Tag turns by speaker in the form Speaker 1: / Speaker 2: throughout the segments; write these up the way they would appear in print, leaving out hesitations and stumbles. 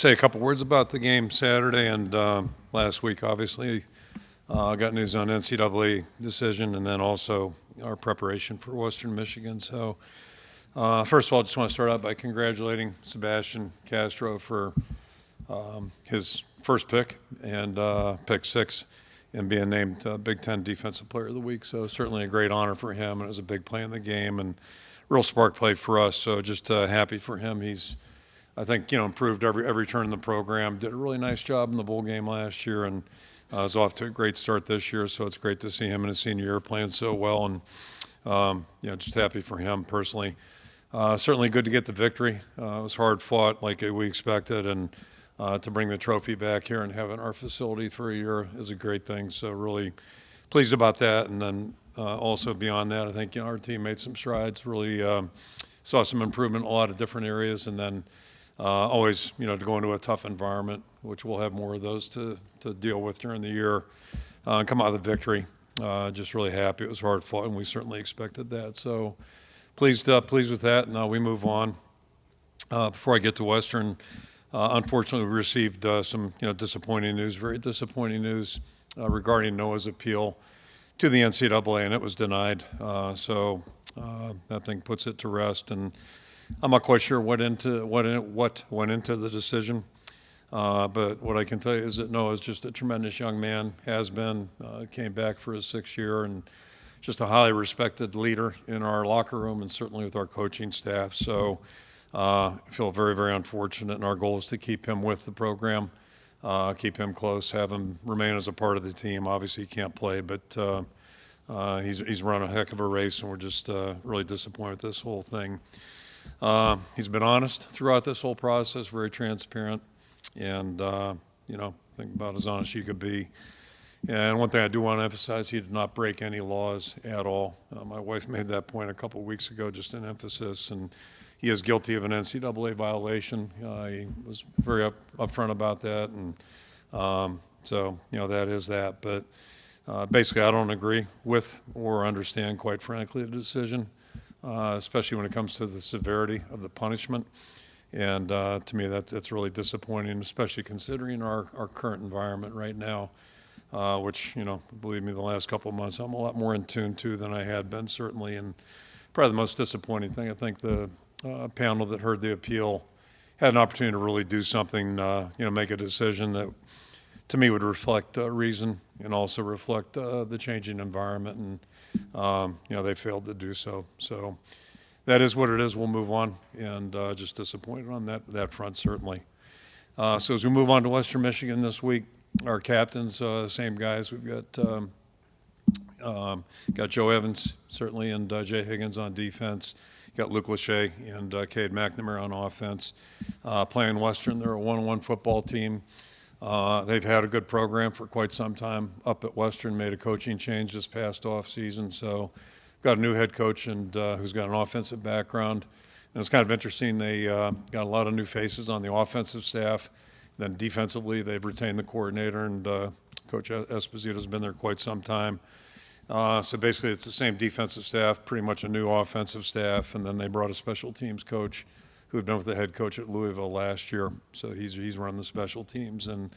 Speaker 1: just say a couple words about the game Saturday and last week. Obviously, got news on NCAA decision and then also our preparation for Western Michigan. So, first of all, I just want to start out by congratulating Sebastian Castro for his first pick and pick 6 and being named Big Ten Defensive Player of the Week. So certainly a great honor for him, and it was a big play in the game and real spark play for us. So just happy for him. He's, I think, improved every turn in the program. Did a really nice job in the bowl game last year, and is off to a great start this year. So it's great to see him in his senior year playing so well, and just happy for him personally. Certainly good to get the victory. It was hard fought like we expected, and to bring the trophy back here and have it in our facility for a year is a great thing. So really pleased about that. And then also beyond that, I think our team made some strides, really saw some improvement in a lot of different areas. And then always, to go into a tough environment, which we'll have more of those to deal with during the year, and come out of the victory. Just really happy. It was hard fought, and we certainly expected that. So pleased with that. Now we move on. Before I get to Western, unfortunately, we received some disappointing news, very disappointing news regarding Noah's appeal to the NCAA, and it was denied. So that thing puts it to rest, and I'm not quite sure what went into the decision. But what I can tell you is that Noah's just a tremendous young man, has been, came back for his 6th year, and just a highly respected leader in our locker room and certainly with our coaching staff. So I feel very, very unfortunate, and our goal is to keep him with the program, keep him close, have him remain as a part of the team. Obviously, he can't play, but he's run a heck of a race, and we're just really disappointed with this whole thing. He's been honest throughout this whole process, very transparent, and I think about as honest you could be. And one thing I do want to emphasize, he did not break any laws at all. My wife made that point a couple of weeks ago, just an emphasis, and he is guilty of an NCAA violation. He was very upfront about that, and so that is that. But basically, I don't agree with or understand, quite frankly, the decision, especially when it comes to the severity of the punishment. And to me, that's really disappointing, especially considering our current environment right now, which, believe me, the last couple of months I'm a lot more in tune to than I had been, certainly. And probably the most disappointing thing, I think the panel that heard the appeal had an opportunity to really do something, make a decision that to me would reflect reason and also reflect the changing environment, and they failed to do so. So that is what it is. We'll move on, and just disappointed on that front, certainly. So as we move on to Western Michigan this week, our captains, same guys. We've got Joe Evans, certainly, and Jay Higgins on defense. Got Luke Lachey and Cade McNamara on offense. Playing Western, they're a 1-1 football team. They've had a good program for quite some time up at Western, made a coaching change this past off season. So got a new head coach and who's got an offensive background. And it's kind of interesting. They got a lot of new faces on the offensive staff. Then defensively, they've retained the coordinator, and Coach Esposito's been there quite some time. So basically, it's the same defensive staff, pretty much a new offensive staff, and then they brought a special teams coach who had been with the head coach at Louisville last year. So he's run the special teams, and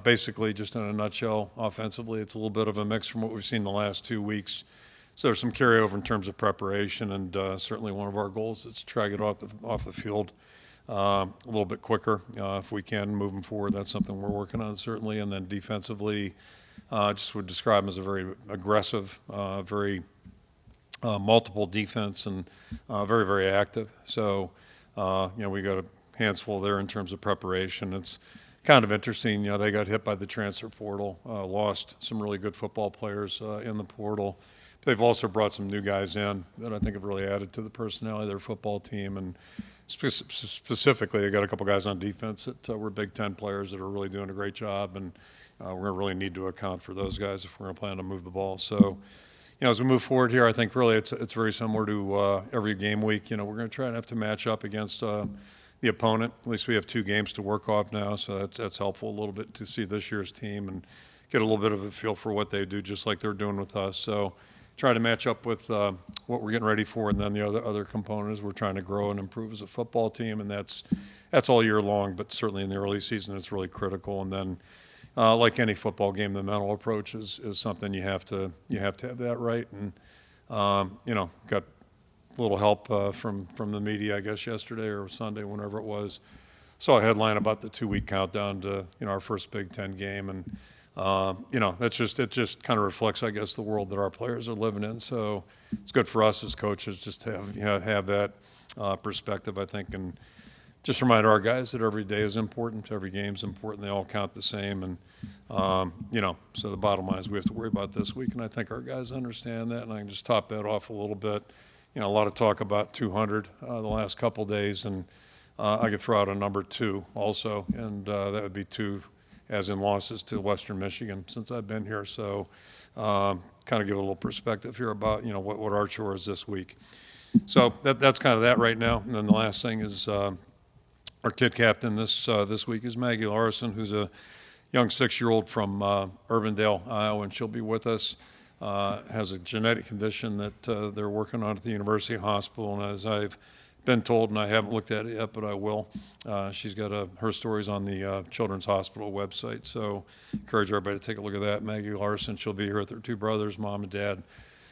Speaker 1: basically, just in a nutshell, offensively, it's a little bit of a mix from what we've seen the last 2 weeks. So there's some carryover in terms of preparation, and certainly one of our goals is to try to get off the field a little bit quicker if we can, moving forward. That's something we're working on, certainly. And then defensively, just would describe them as a very aggressive, very multiple defense, and very, very active. So, we got a hands full there in terms of preparation. It's kind of interesting. They got hit by the transfer portal, lost some really good football players in the portal. They've also brought some new guys in that I think have really added to the personality of their football team. And specifically, they got a couple guys on defense that were Big Ten players that are really doing a great job. And we're going to really need to account for those guys if we're going to plan to move the ball. So, as we move forward here, I think really it's very similar to every game week. We're going to try and have to match up against the opponent. At least we have 2 games to work off now, so that's helpful a little bit to see this year's team and get a little bit of a feel for what they do, just like they're doing with us. So try to match up with what we're getting ready for, and then the other component is we're trying to grow and improve as a football team, and that's that's all year long, but certainly in the early season, it's really critical. And then, like any football game, the mental approach is something you have to have that right. And got a little help from the media, I guess, yesterday or Sunday, whenever it was. Saw a headline about the 2-week countdown to our first Big Ten game, and it just kind of reflects, I guess, the world that our players are living in. So it's good for us as coaches just to have that perspective, I think, and just remind our guys that every day is important, every game is important, they all count the same, and so the bottom line is we have to worry about this week, and I think our guys understand that. And I can just top that off a little bit. A lot of talk about 200 the last couple days, and I could throw out a number 2 also, and that would be 2 as in losses to Western Michigan since I've been here. So kind of give a little perspective here about what our chore is this week. So that's kind of that right now. And then the last thing is our kid captain this week is Maggie Larson, who's a young 6-year-old from Urbandale, Iowa, and she'll be with us. Has a genetic condition that they're working on at the University Hospital, and as I've been told, and I haven't looked at it yet, but I will, she's got her stories on the Children's Hospital website, so encourage everybody to take a look at that. Maggie Larson, she'll be here with her 2 brothers, mom and dad,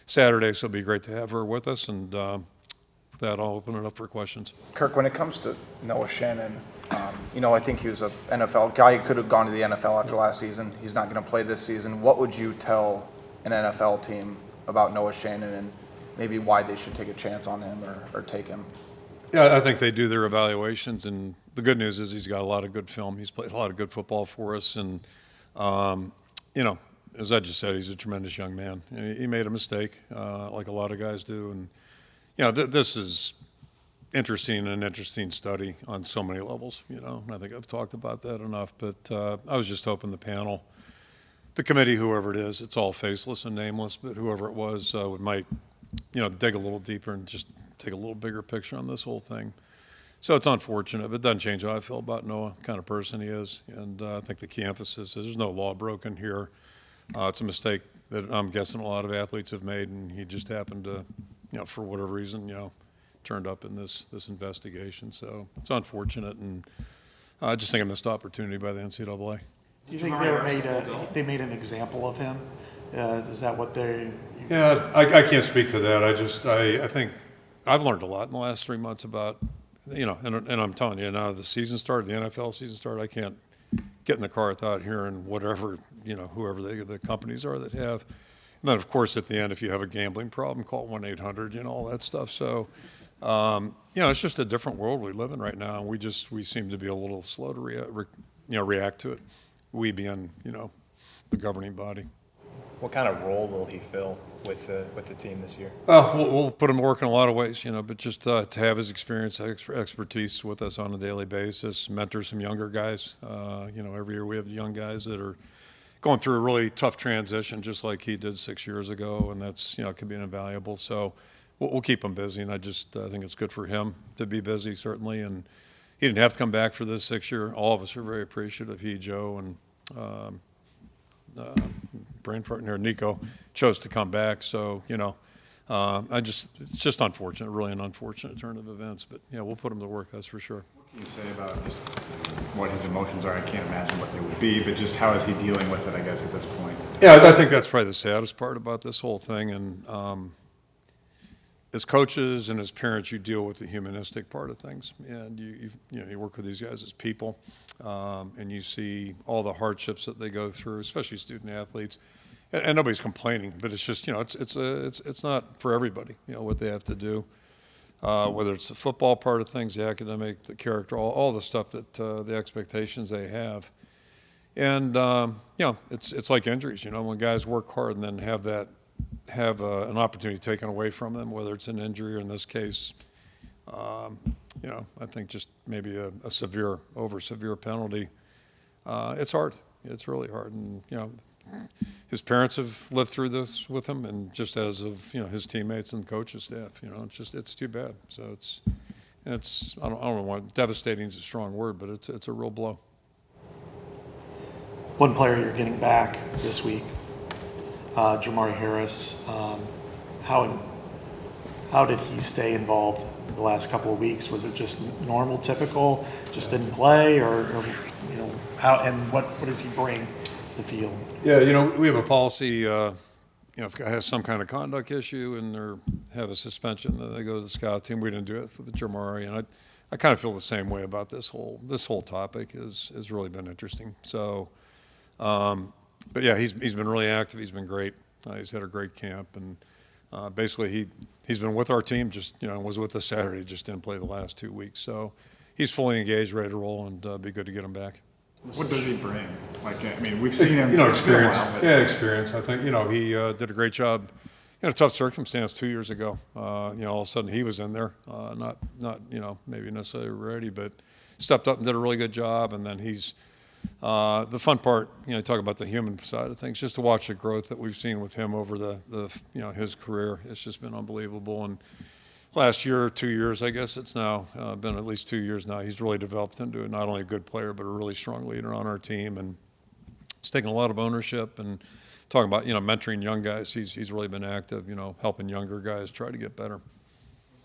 Speaker 1: Saturday, so it'll be great to have her with us, and with that, I'll open it up for questions.
Speaker 2: Kirk, when it comes to Noah Shannon, I think he was an NFL guy. He could have gone to the NFL after last season. He's not going to play this season. What would you tell an NFL team about Noah Shannon and maybe why they should take a chance on him or take him?
Speaker 1: Yeah, I think they do their evaluations, and the good news is he's got a lot of good film. He's played a lot of good football for us, and, as I just said, he's a tremendous young man. He made a mistake, like a lot of guys do, and, this is an interesting study on so many levels, and I think I've talked about that enough, but I was just hoping the panel, the committee, whoever it is, it's all faceless and nameless, but whoever it was might dig a little deeper and just take a little bigger picture on this whole thing. So it's unfortunate, but it doesn't change how I feel about Noah, kind of person he is. And I think the key emphasis is there's no law broken here. It's a mistake that I'm guessing a lot of athletes have made, and he just happened to, for whatever reason, turned up in this investigation. So it's unfortunate, and I just think a missed opportunity by the NCAA.
Speaker 3: Do you think they made an example of him? Is that what they?
Speaker 1: Yeah, I can't speak to that. I think I've learned a lot in the last 3 months about, and I'm telling you, now the season started, the NFL season started, I can't get in the car without hearing whatever, whoever the companies are that have. And then, of course, at the end, if you have a gambling problem, call 1-800, all that stuff. So, it's just a different world we live in right now, and we seem to be a little slow to react to it. We being, the governing body.
Speaker 4: What kind of role will he fill with the team this year?
Speaker 1: We'll put him to work in a lot of ways, but just to have his experience, expertise with us on a daily basis, mentor some younger guys. Every year we have young guys that are going through a really tough transition, just like he did 6 years ago, and that's, could be invaluable. So we'll keep him busy, and I think it's good for him to be busy, certainly. And he didn't have to come back for this 6 year. All of us are very appreciative. He, Joe, and brain fart here, Nico chose to come back. So, it's just unfortunate, really an unfortunate turn of events. But, we'll put him to work, that's for sure.
Speaker 5: What can you say about just what his emotions are? I can't imagine what they would be, but just how is he dealing with it, I guess, at this point?
Speaker 1: Yeah, I think that's probably the saddest part about this whole thing. And as coaches and as parents, you deal with the humanistic part of things, and you work with these guys as people, and you see all the hardships that they go through, especially student athletes, and nobody's complaining, but it's just it's not for everybody, what they have to do, whether it's the football part of things, the academic, the character, all the stuff that the expectations they have, and it's like injuries, when guys work hard and then have an opportunity taken away from them, whether it's an injury or in this case, I think just maybe a severe penalty. It's hard. It's really hard. And, his parents have lived through this with him, and just as of, his teammates and coaches staff, it's too bad. So I don't know, devastating is a strong word, but it's a real blow.
Speaker 3: One player you're getting back this week, Jamari Harris. How How did he stay involved the last couple of weeks? Was it just normal, typical, just didn't play, or how, and what does he bring to the field?
Speaker 1: Yeah, we have a policy, if a guy has some kind of conduct issue and they have a suspension, then they go to the scout team. We didn't do it with Jamari, and I kind of feel the same way about this whole topic. Has really been interesting. So, but yeah, he's been really active. He's been great. He's had a great camp, and basically he's been with our team. Just was with us Saturday. Just didn't play the last 2 weeks. So he's fully engaged, ready to roll, and be good to get him back.
Speaker 5: What does he bring? We've seen him.
Speaker 1: Experience. Yeah, experience. I think he did a great job in a tough circumstance 2 years ago. All of a sudden he was in there, not maybe necessarily ready, but stepped up and did a really good job. And then he's the fun part. Talk about the human side of things. Just to watch the growth that we've seen with him over the his career. It's just been unbelievable. And last year or 2 years, I guess it's now been at least 2 years now. He's really developed into not only a good player, but a really strong leader on our team. And he's taken a lot of ownership and talking about, mentoring young guys. He's really been active, helping younger guys try to get better.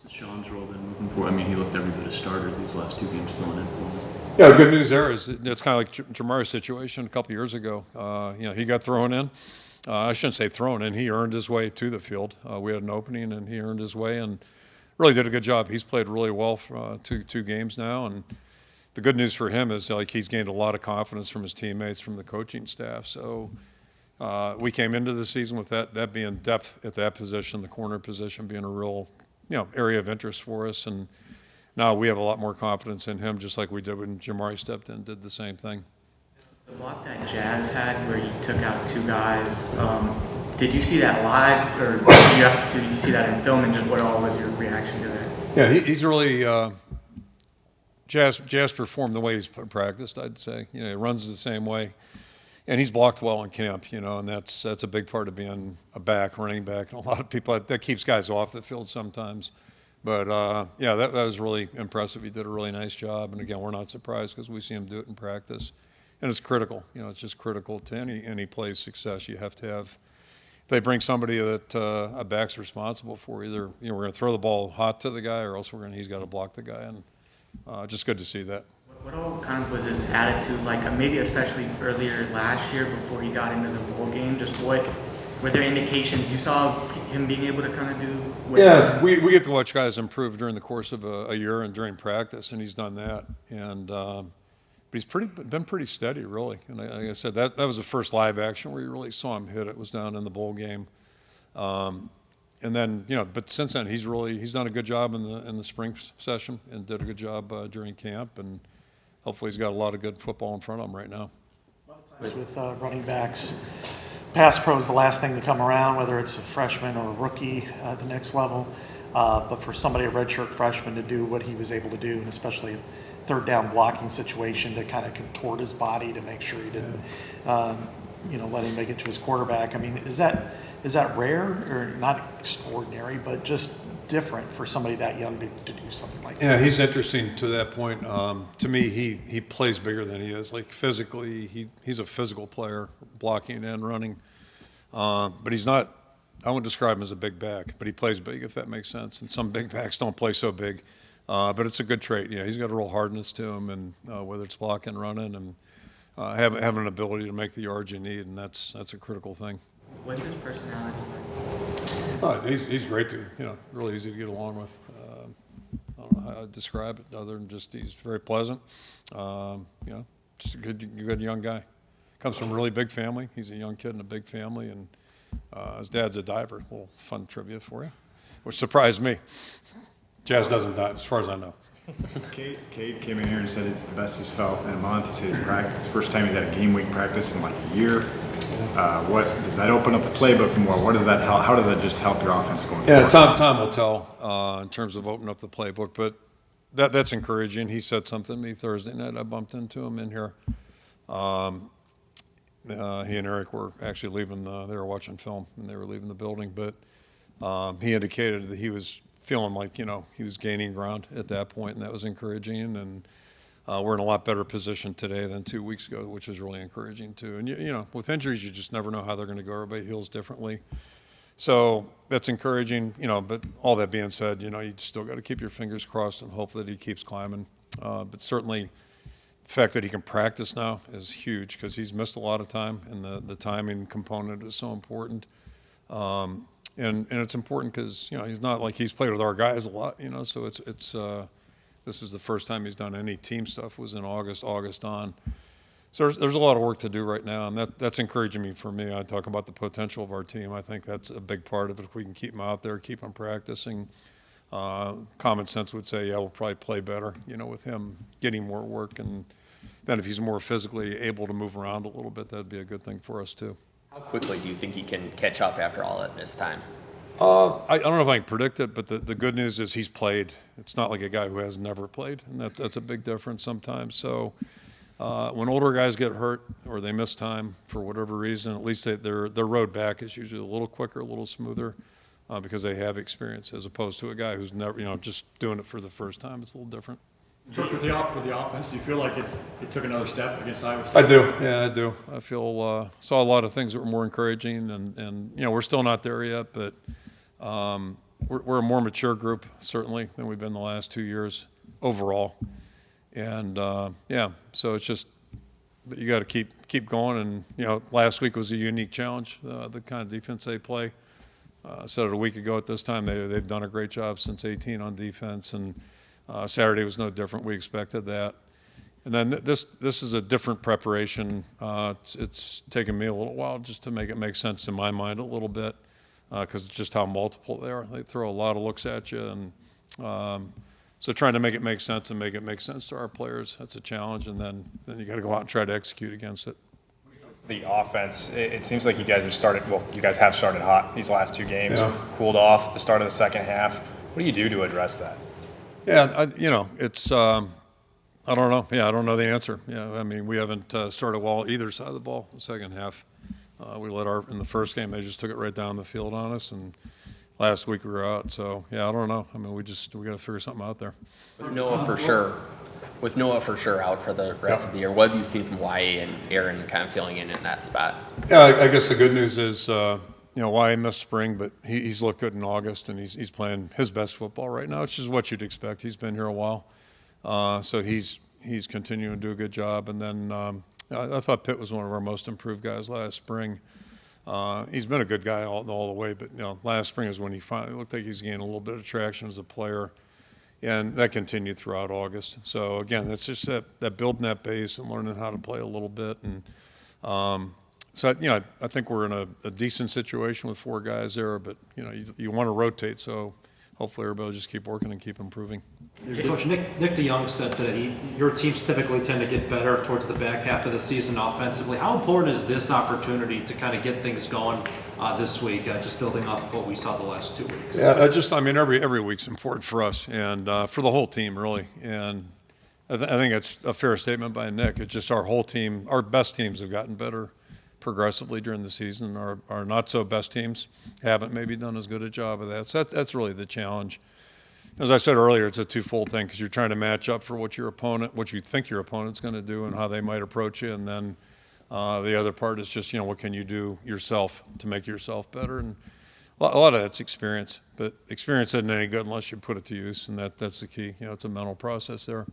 Speaker 6: Sean's role been moving forward? He looked every bit a starter these last 2 games filling in for him.
Speaker 1: Yeah, the good news there is it's kind of like Jamari's situation a couple years ago. He got thrown in. I shouldn't say thrown in. He earned his way to the field. We had an opening, and he earned his way and really did a good job. He's played really well for two games now, and the good news for him is he's gained a lot of confidence from his teammates, from the coaching staff. So we came into the season with that being depth at that position, the corner position being a real area of interest for us, and now we have a lot more confidence in him, just like we did when Jamari stepped in, did the same thing.
Speaker 7: The block that Jazz had where he took out 2 guys, did you see that live, or did you see that in film, and just what all was your reaction to that?
Speaker 1: Yeah, he's really Jazz performed the way he's practiced, I'd say. He runs the same way, and he's blocked well in camp. And that's a big part of being a running back, and a lot of people that keeps guys off the field sometimes. But that was really impressive. He did a really nice job, and again, we're not surprised because we see him do it in practice, and it's critical. It's just critical to any play's success. You have to have. If they bring somebody that a back's responsible for, either we're going to throw the ball hot to the guy, or else he's got to block the guy, and just good to see that.
Speaker 7: What all kind of was his attitude like? Maybe especially earlier last year before he got into the bowl game. Just what were there indications you saw of him being able to kind of do?
Speaker 1: Yeah, we get to watch guys improve during the course of a year and during practice, and he's done that. And but he's been pretty steady, really. And like I said, that was the first live action where you really saw him hit. It was down in the bowl game. And then, but since then he's done a good job in the spring session and did a good job during camp, and hopefully he's got a lot of good football in front of him right now.
Speaker 3: With running backs, pass pro is the last thing to come around, whether it's a freshman or a rookie at the next level. But for somebody, a redshirt freshman, to do what he was able to do, and especially a third down blocking situation, to kind of contort his body to make sure he didn't, let him make it to his quarterback. Is that rare, or not extraordinary, but just different for somebody that young to do something like that?
Speaker 1: Yeah, he's interesting to that point. To me, he plays bigger than he is. Like physically, he's a physical player, blocking and running. But he's not. I wouldn't describe him as a big back, but he plays big, if that makes sense. And some big backs don't play so big. But it's a good trait. He's got a real hardness to him, and whether it's blocking, running, and having an ability to make the yards you need, and that's a critical thing.
Speaker 7: What's his personality like?
Speaker 1: He's great to, really easy to get along with. I don't know how I'd describe it other than just he's very pleasant. Just a good young guy. Comes from a really big family. He's a young kid in a big family, and his dad's a diver. A little fun trivia for you, which surprised me. Jazz doesn't dive, as far as I know.
Speaker 5: Cade came in here and said it's the best he's felt in a month. He said his practice, first time he's had a game week practice in like a year. What does that open up the playbook more? What does that help? How does that just help your offense going forward?
Speaker 1: Yeah, time will tell in terms of opening up the playbook, but that's encouraging. He said something to me Thursday night. I bumped into him in here. He and Eric were actually leaving. They were watching film and they were leaving the building, but he indicated that he was feeling like he was gaining ground at that point, and that was encouraging. And we're in a lot better position today than 2 weeks ago, which is really encouraging too. And with injuries, you just never know how they're going to go. Everybody heals differently. So that's encouraging, but all that being said, you still got to keep your fingers crossed and hope that he keeps climbing. But certainly the fact that he can practice now is huge because he's missed a lot of time, and the timing component is so important. And it's important because, he's not like he's played with our guys a lot, so this is the first time he's done any team stuff, was in August on. So there's a lot of work to do right now, and that's encouraging me for me. I talk about the potential of our team. I think that's a big part of it. If we can keep him out there, keep him practicing, common sense would say, yeah, we'll probably play better, with him getting more work. And then if he's more physically able to move around a little bit, that'd be a good thing for us too.
Speaker 8: How quickly do you think he can catch up after all that missed time?
Speaker 1: I don't know if I can predict it, but the good news is he's played. It's not like a guy who has never played, and that's a big difference sometimes. So when older guys get hurt or they miss time for whatever reason, at least their road back is usually a little quicker, a little smoother, because they have experience, as opposed to a guy who's never, just doing it for the first time. It's a little different.
Speaker 5: Kirk, with the offense, do you feel like it took another step against Iowa State?
Speaker 1: I do. Yeah, I do. I feel saw a lot of things that were more encouraging, and we're still not there yet, but we're a more mature group certainly than we've been the last 2 years overall, and so it's just you got to keep going. And last week was a unique challenge, the kind of defense they play. I said it a week ago at this time. They've done a great job since 2018 on defense, and Saturday was no different. We expected that. And then this is a different preparation. It's taken me a little while just to make it make sense in my mind a little bit, because it's just how multiple they are. They throw a lot of looks at you, and so trying to make it make sense and make it make sense to our players, that's a challenge. And then you got to go out and try to execute against it.
Speaker 4: The offense, it seems like you guys have started hot these last two games,
Speaker 1: Yeah.
Speaker 4: cooled off at the start of the second half. What do you do to address that?
Speaker 1: Yeah, it's I don't know. Yeah, I don't know the answer. Yeah, I mean, we haven't started well either side of the ball the second half. We in the first game, they just took it right down the field on us, and last week we were out. So yeah, I don't know. I mean, we got to figure something out there.
Speaker 8: With Noah for sure out for the rest of the year, what have you seen from YA and Aaron kind of filling in that spot?
Speaker 1: Yeah, I guess the good news is YA missed spring, but he's looked good in August, and he's playing his best football right now, which is what you'd expect. He's been here a while, so he's continuing to do a good job. And then I thought Pitt was one of our most improved guys last spring. He's been a good guy all the way, but last spring is when he finally looked like he's gaining a little bit of traction as a player, and that continued throughout August. So again, it's just that building that base and learning how to play a little bit. And so I think we're in a decent situation with 4 guys there, but you want to rotate, so hopefully everybody will just keep working and keep improving.
Speaker 9: Coach, Nick DeYoung said today, your teams typically tend to get better towards the back half of the season offensively. How important is this opportunity to kind of get things going this week, just building off of what we saw the last 2 weeks?
Speaker 1: Yeah, every week's important for us and for the whole team, really. And I think it's a fair statement by Nick. It's just our whole team, our best teams have gotten better progressively during the season. Our not so best teams haven't maybe done as good a job of that. So that's really the challenge. As I said earlier, it's a twofold thing because you're trying to match up for what you think your opponent's going to do and how they might approach you, and then the other part is just what can you do yourself to make yourself better. And a lot of that's experience, but experience isn't any good unless you put it to use, and that's the key. It's a mental process there.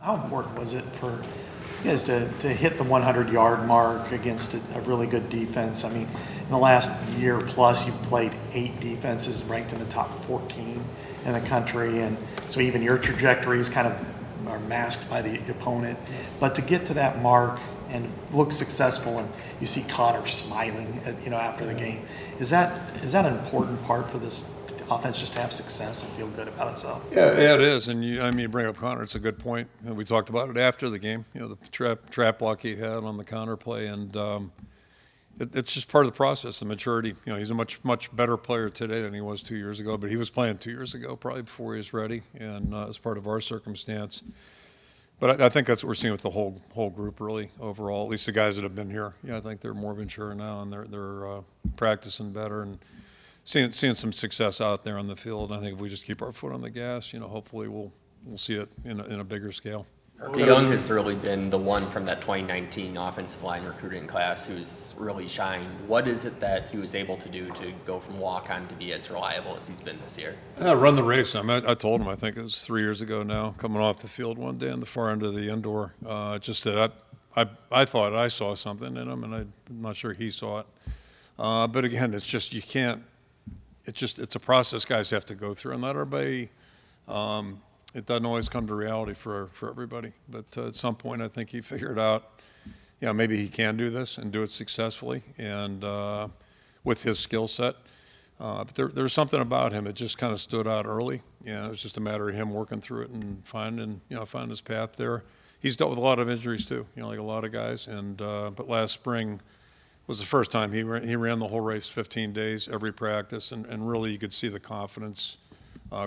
Speaker 3: How important was it for you guys to hit the 100-yard mark against a really good defense? I mean, in the last year plus, you've played 8 defenses ranked in the top 14 in the country, and so even your trajectories kind of are masked by the opponent. But to get to that mark and look successful, and you see Connor smiling, after the game, is that an important part for this offense, just to have success and feel good about itself?
Speaker 1: Yeah, it is. And you bring up Connor. It's a good point. And we talked about it after the game. The trap block he had on the Connor play, and it's just part of the process, the maturity. He's a much better player today than he was 2 years ago. But he was playing 2 years ago, probably before he was ready, and as part of our circumstance. But I think that's what we're seeing with the whole group, really, overall. At least the guys that have been here. I think they're more mature now, and they're practicing better and seeing some success out there on the field. And I think if we just keep our foot on the gas, hopefully we'll see it in a bigger scale.
Speaker 8: DeYoung has really been the one from that 2019 offensive line recruiting class who's really shined. What is it that he was able to do to go from walk-on to be as reliable as he's been this year?
Speaker 1: Run the race. I told him, I think it was 3 years ago now, coming off the field one day on the far end of the indoor, just that I thought I saw something in him, and I'm not sure he saw it. But again, it's just, you can't, it's a process guys have to go through, and not everybody, it doesn't always come to reality for everybody. But at some point, I think he figured out, maybe he can do this and do it successfully, and with his skill set. But there was something about him that just kind of stood out early. It was just a matter of him working through it and finding his path there. He's dealt with a lot of injuries too, like a lot of guys. And but last spring was the first time he ran the whole race, 15 days, every practice, and really you could see the confidence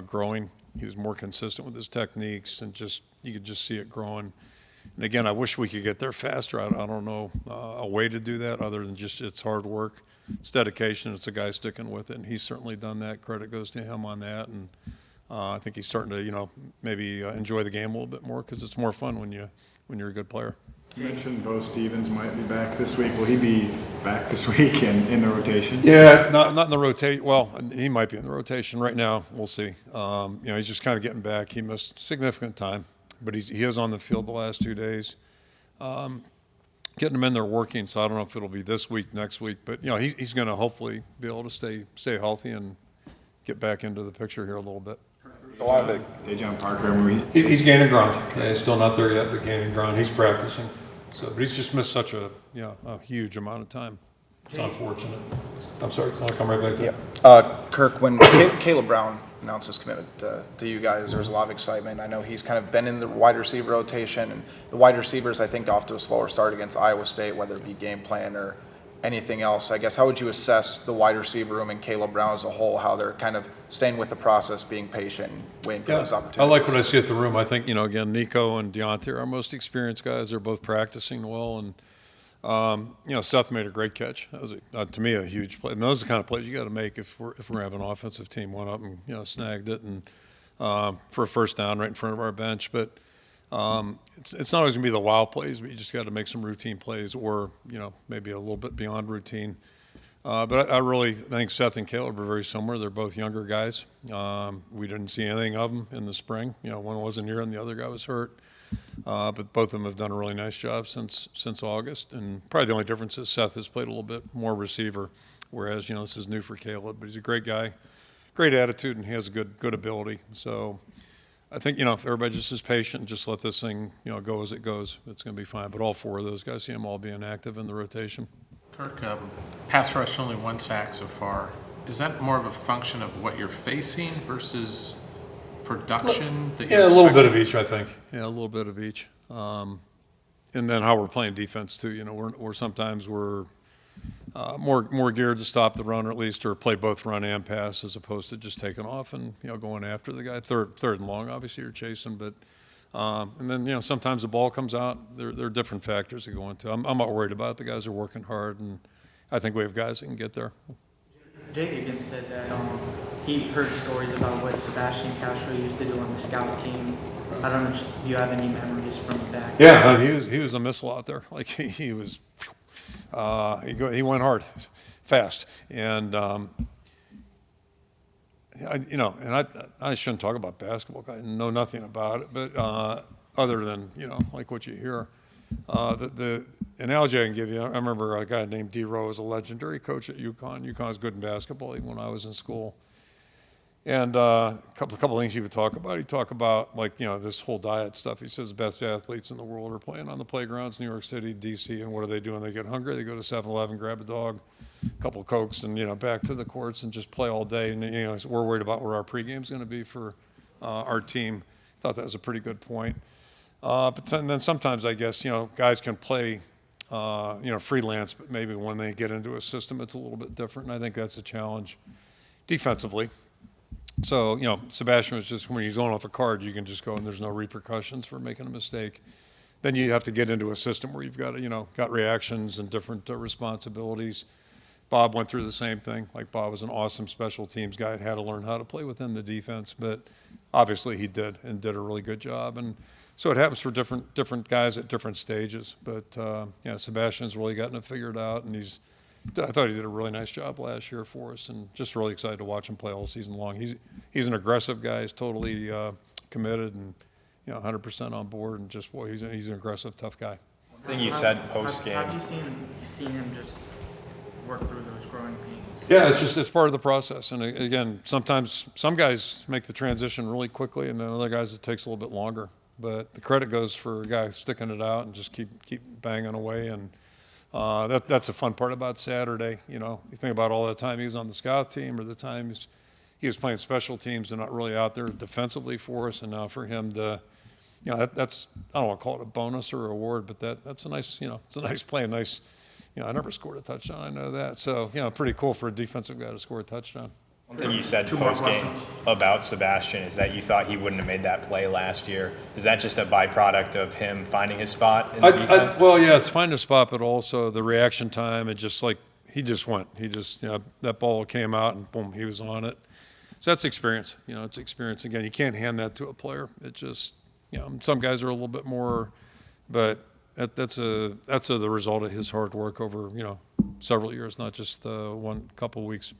Speaker 1: growing. He was more consistent with his techniques, and you could just see it growing. And again, I wish we could get there faster. I don't know a way to do that other than just it's hard work, it's dedication, it's a guy sticking with it, and he's certainly done that. Credit goes to him on that, and I think he's starting to maybe enjoy the game a little bit more because it's more fun when you're a good player.
Speaker 5: You mentioned Bo Stevens might be back this week. Will he be back this week in the rotation?
Speaker 1: Yeah, not in the rotation. Well, he might be in the rotation right now. We'll see. He's just kind of getting back. He missed significant time, but he is on the field the last 2 days. Getting him in there working, so I don't know if it'll be this week, next week, but he's going to hopefully be able to stay healthy and get back into the picture here a little bit.
Speaker 2: A lot of it.
Speaker 5: Dejon Parker,
Speaker 1: He's gaining ground. He's still not there yet, but gaining ground. He's practicing. But he's just missed such a huge amount of time. It's unfortunate. I'm sorry, I'll come right back to you.
Speaker 2: Kirk, when Caleb Brown announced his commitment to you guys, there was a lot of excitement. I know he's kind of been in the wide receiver rotation, and the wide receivers, I think, off to a slower start against Iowa State, whether it be game plan or anything else. I guess, how would you assess the wide receiver room and Caleb Brown as a whole, how they're kind of staying with the process, being patient, and waiting for those opportunities?
Speaker 1: I like what I see at the room. I think, again, Nico and Deontay are our most experienced guys. They're both practicing well, and Seth made a great catch. That was, to me, a huge play. Those are the kind of plays you got to make if we're having an offensive team went up and snagged it and for a first down right in front of our bench. But it's not always going to be the wow plays, but you just got to make some routine plays or maybe a little bit beyond routine. But I really think Seth and Caleb are very similar. They're both younger guys. We didn't see anything of them in the spring. One wasn't here and the other guy was hurt. But both of them have done a really nice job since August. And probably the only difference is Seth has played a little bit more receiver, whereas this is new for Caleb. But he's a great guy, great attitude, and he has a good ability. So I think if everybody just is patient, and just let this thing go as it goes, it's going to be fine. But all four of those guys, see them all being active in the rotation.
Speaker 10: Kirk, pass rush only 1 sack so far. Is that more of a function of what you're facing versus production?
Speaker 1: A little bit of each, I think. Yeah, a little bit of each. And then how we're playing defense too. We're sometimes we're more geared to stop the run, or at least, or play both run and pass, as opposed to just taking off and going after the guy. Third and long, obviously you're chasing, but and then sometimes the ball comes out. There are different factors that go into. I'm not worried about it. The guys are working hard, and I think we have guys that can get there.
Speaker 7: Jake again said that he heard stories about what Sebastian Castro used to do on the scout team. I don't know if you have any memories from back.
Speaker 1: Yeah, he was a missile out there. Like he was, he went hard, fast, and I shouldn't talk about basketball. I know nothing about it, but other than like what you hear. The analogy I can give you, I remember a guy named D. Rowe was a legendary coach at UConn. UConn's good in basketball even when I was in school. And a couple things he would talk about. He'd talk about this whole diet stuff. He says the best athletes in the world are playing on the playgrounds, New York City, D.C., and what do they do when they get hungry? They go to 7-Eleven, grab a dog, a couple of Cokes, and back to the courts and just play all day. And we're worried about where our pregame's going to be for our team. I thought that was a pretty good point. But then sometimes I guess guys can play freelance, but maybe when they get into a system, it's a little bit different. And I think that's a challenge defensively. So Sebastian was just, when he's going off a card, you can just go and there's no repercussions for making a mistake. Then you have to get into a system where you've got got reactions and different responsibilities. Bob went through the same thing. Like Bob was an awesome special teams guy and had to learn how to play within the defense, but obviously he did a really good job. And So it happens for different guys at different stages. But yeah, Sebastian's really gotten it figured out, and I thought he did a really nice job last year for us, and just really excited to watch him play all season long. He's an aggressive guy. He's totally committed and 100% on board, and just boy, he's an aggressive, tough guy.
Speaker 4: I think you said post game.
Speaker 7: Have you seen him just work through those growing pains?
Speaker 1: Yeah, it's part of the process. And again, sometimes some guys make the transition really quickly, and then other guys it takes a little bit longer. But the credit goes for a guy sticking it out and just keep banging away. And that's a fun part about Saturday. You think about all the time he was on the scout team, or the times he was playing special teams and not really out there defensively for us. And now for him to, that's, I don't want to call it a bonus or a reward, but that's a nice, it's a nice play, a nice. I never scored a touchdown. I know that. So, pretty cool for a defensive guy to score a touchdown.
Speaker 4: One thing you said post game about Sebastian is that you thought he wouldn't have made that play last year. Is that just a byproduct of him finding his spot in the defense?
Speaker 1: Well, yeah, it's finding a spot, but also the reaction time. And just like he just went. He just, that ball came out and boom, he was on it. So that's experience. It's experience. Again, you can't hand that to a player. It just, some guys are a little bit more, but that's the result of his hard work over several years, not just one couple weeks.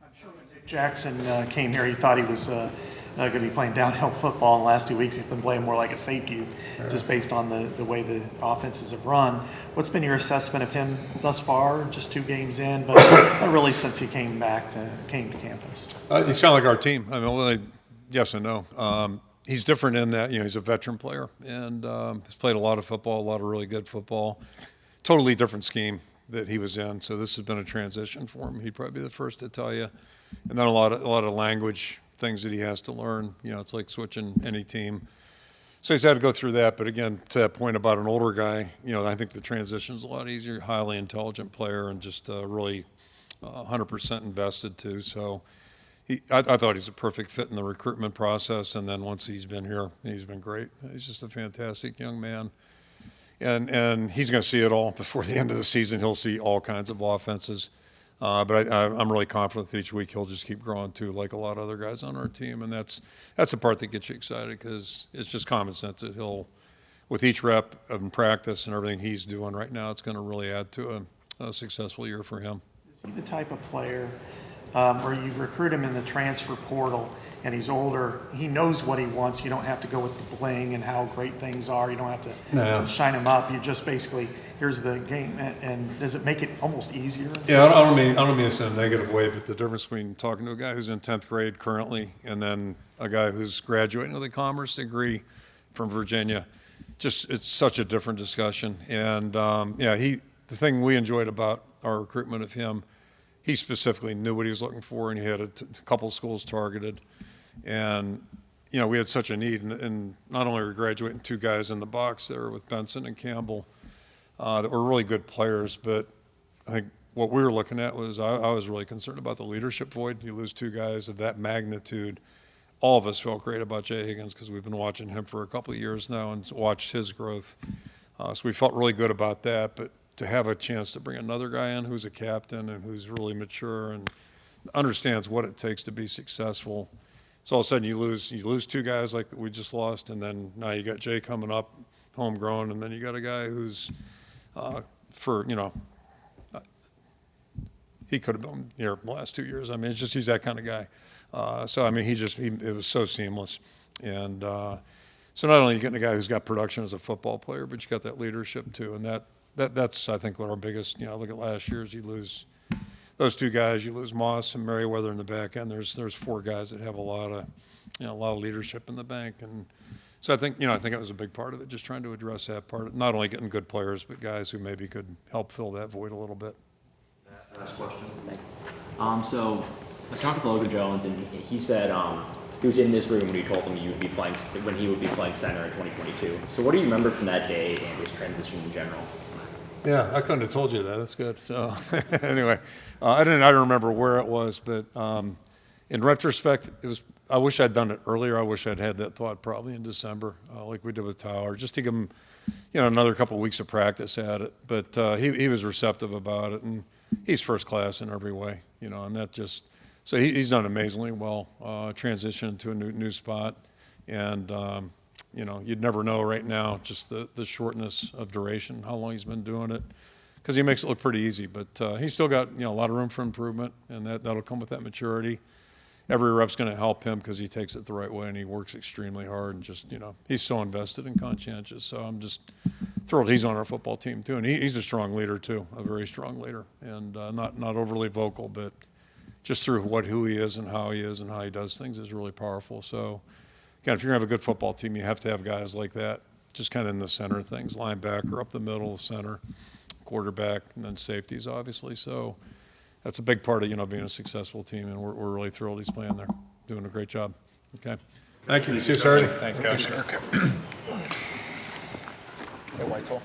Speaker 3: I'm sure when Zach Jackson came here, he thought he was going to be playing downhill football. In the last 2 weeks, he's been playing more like a safety, just based on the way the offenses have run. What's been your assessment of him thus far? Just 2 games in, but not really since he came to campus.
Speaker 1: He's kind of like our team. I mean, yes and no. He's different in that, he's a veteran player and he's played a lot of football, a lot of really good football. Totally different scheme that he was in. So this has been a transition for him. He'd probably be the first to tell you. And then a lot of language things that he has to learn. It's like switching any team. So he's had to go through that. But again, to that point about an older guy, I think the transition's a lot easier. Highly intelligent player and just really 100% invested too. So. I thought he's a perfect fit in the recruitment process, and then once he's been here, he's been great. He's just a fantastic young man, and he's going to see it all before the end of the season. He'll see all kinds of offenses, but I'm really confident that each week he'll just keep growing too, like a lot of other guys on our team, and that's the part that gets you excited because it's just common sense that he'll, with each rep of practice and everything he's doing right now, it's going to really add to a successful year for him.
Speaker 3: Is he the type of player where you recruit him in the transfer portal and he's older, he knows what he wants. You don't have to go with the bling and how great things are. You don't have to shine him up. You just basically, here's the game. And does it make it almost easier?
Speaker 1: Yeah, I don't mean this in a negative way, but the difference between talking to a guy who's in 10th grade currently and then a guy who's graduating with a commerce degree from Virginia, just it's such a different discussion. And the thing we enjoyed about our recruitment of him, he specifically knew what he was looking for, and he had a couple schools targeted. And, we had such a need. And not only were we graduating 2 guys in the box there with Benson and Campbell that were really good players, but I think what we were looking at was I was really concerned about the leadership void. You lose 2 guys of that magnitude. All of us felt great about Jay Higgins because we've been watching him for a couple of years now and watched his growth. So we felt really good about that. But to have a chance to bring another guy in who's a captain and who's really mature and understands what it takes to be successful. So all of a sudden you lose 2 guys like we just lost, and then now you got Jay coming up, homegrown, and then you got a guy who's he could have been here the last 2 years. I mean, it's just he's that kind of guy. So I mean, it was so seamless, and so not only are you getting a guy who's got production as a football player, but you got that leadership too, and that's I think what our biggest, look at last year is you lose those 2 guys, you lose Moss and Merriweather in the back end. There's 4 guys that have a lot of leadership in the bank, and so I think it was a big part of it, just trying to address that part, not only getting good players, but guys who maybe could help fill that void a little bit.
Speaker 11: Last question. So I talked to Logan Jones, and he said he was in this room when he told him he would be playing center in 2022. So what do you remember from that day and his transition in general?
Speaker 1: Yeah, I couldn't have told you that. That's good. So anyway, I don't remember where it was, but in retrospect, I wish I'd done it earlier. I wish I'd had that thought probably in December, like we did with Tower, just to give him, another couple of weeks of practice at it. But he was receptive about it, and he's first class in every way, and that just he's done amazingly well, transitioned to a new spot, and you'd never know right now, just the shortness of duration, how long he's been doing it, because he makes it look pretty easy. But he's still got, a lot of room for improvement, and that'll come with that maturity. Every rep's going to help him because he takes it the right way and he works extremely hard and just, he's so invested and conscientious. So I'm just thrilled he's on our football team too. And he's a strong leader too, a very strong leader, and not overly vocal, but just through who he is and how he does things is really powerful. So again, if you're going to have a good football team, you have to have guys like that, just kind of in the center of things, linebacker, up the middle, center, quarterback, and then safeties, obviously. So that's a big part of, being a successful team, and we're really thrilled he's playing there, doing a great job. Okay. Thank you. See you Saturday.
Speaker 4: Thanks, Coach.
Speaker 2: Hey, Weitzel.